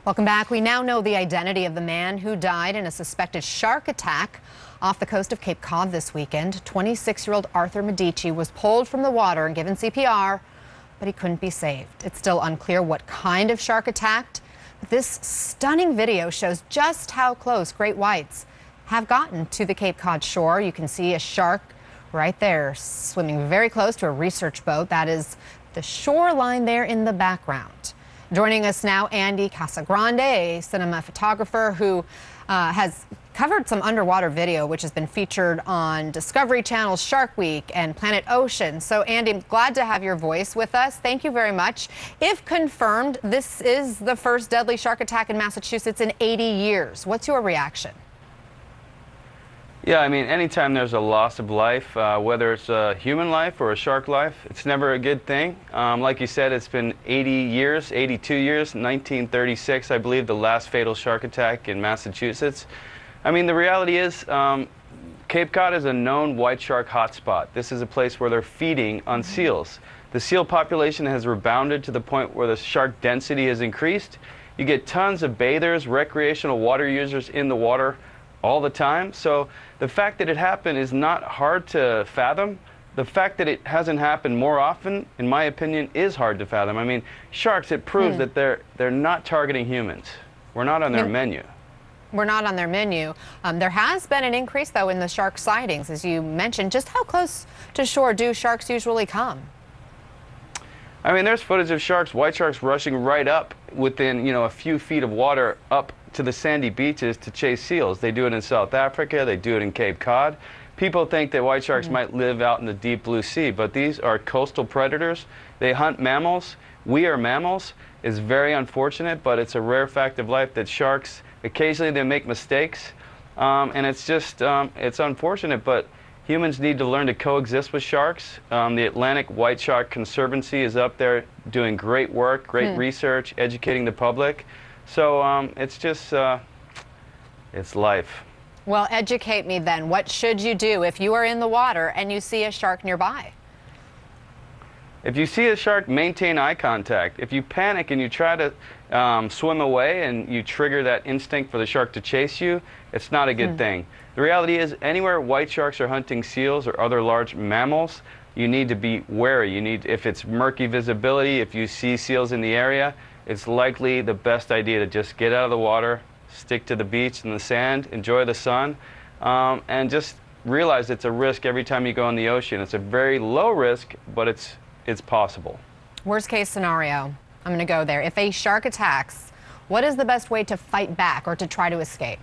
Welcome back. We now know the identity of the man who died in a suspected shark attack off the coast of Cape Cod this weekend. 26-year-old Arthur Medici was pulled from the water and given CPR, but he couldn't be saved. It's still unclear what kind of shark attacked, but this stunning video shows just how close great whites have gotten to the Cape Cod shore. You can see a shark right there swimming very close to a research boat. That is the shoreline there in the background. Joining us now, Andy Casagrande, a cinema photographer who has covered some underwater video, which has been featured on Discovery Channel's Shark Week and Planet Ocean. So, Andy, I'm glad to have your voice with us. Thank you very much. If confirmed, this is the first deadly shark attack in Massachusetts in 80 years. What's your reaction? Yeah, I mean, anytime there's a loss of life, whether it's a human life or a shark life, it's never a good thing. Like you said, it's been 80 years, 82 years, 1936, I believe, the last fatal shark attack in Massachusetts. I mean, the reality is, Cape Cod is a known white shark hotspot. This is a place where they're feeding on seals. The seal population has rebounded to the point where the shark density has increased. You get tons of bathers, recreational water users in the water all the time. So the fact that it happened is not hard to fathom. The fact that it hasn't happened more often, in my opinion, is hard to fathom. I mean, sharks, it proves that they're not targeting humans. We're not on their menu. We're not on their menu. There has been an increase, though, in the shark sightings, as you mentioned. Just how close to shore do sharks usually come? I mean, there's footage of sharks, white sharks, rushing right up within, a few feet of water up to the sandy beaches to chase seals. They do it in South Africa. They do it in Cape Cod. People think that white sharks might live out in the deep blue sea, but these are coastal predators. They hunt mammals. We are mammals. It's very unfortunate, but it's a rare fact of life that sharks, occasionally they make mistakes, and it's just, it's unfortunate, but humans need to learn to coexist with sharks. The Atlantic White Shark Conservancy is up there doing great work, great research, educating the public. So it's just, it's life. Well, educate me then. What should you do if you are in the water and you see a shark nearby? If you see a shark, maintain eye contact. If you panic and you try to swim away and you trigger that instinct for the shark to chase you, it's not a good thing. The reality is, anywhere white sharks are hunting seals or other large mammals, you need to be wary. If it's murky visibility, if you see seals in the area, it's likely the best idea to just get out of the water, stick to the beach and the sand, enjoy the sun, and just realize it's a risk every time you go in the ocean. It's a very low risk, but it's possible. Worst case scenario, I'm going to go there. If a shark attacks, what is the best way to fight back or to try to escape?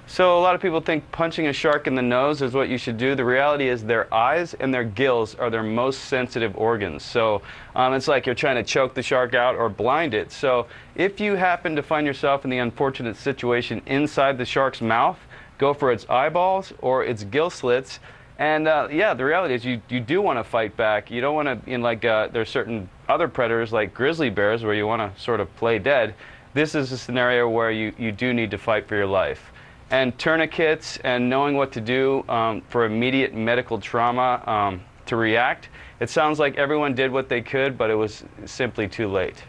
So a lot of people think punching a shark in the nose is what you should do. The reality is their eyes and their gills are their most sensitive organs. So it's like you're trying to choke the shark out or blind it. So if you happen to find yourself in the unfortunate situation inside the shark's mouth, go for its eyeballs or its gill slits. And yeah, the reality is you do want to fight back. You don't want to, there's certain other predators like grizzly bears where you want to sort of play dead. This is a scenario where you do need to fight for your life. And tourniquets and knowing what to do for immediate medical trauma to react. It sounds like everyone did what they could, but it was simply too late.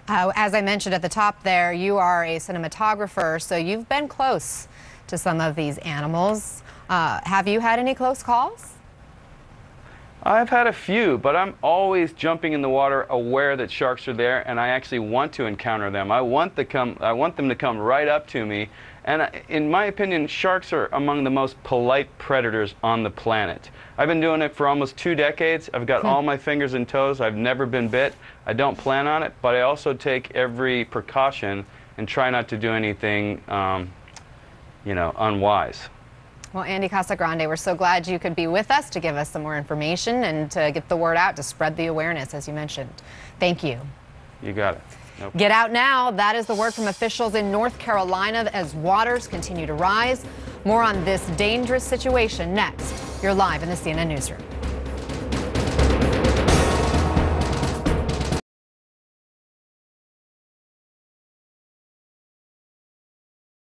As I mentioned at the top there, you are a cinematographer, so you've been close to some of these animals. Have you had any close calls? I've had a few, but I'm always jumping in the water aware that sharks are there, and I actually want to encounter them. I want them to come right up to me. And in my opinion, sharks are among the most polite predators on the planet. I've been doing it for almost 2 decades. I've got all my fingers and toes. I've never been bit. I don't plan on it, but I also take every precaution and try not to do anything, unwise. Well, Andy Casagrande, we're so glad you could be with us to give us some more information and to get the word out, to spread the awareness, as you mentioned. Thank you. You got it. Nope. Get out now. That is the word from officials in North Carolina as waters continue to rise. More on this dangerous situation next. You're live in the CNN Newsroom.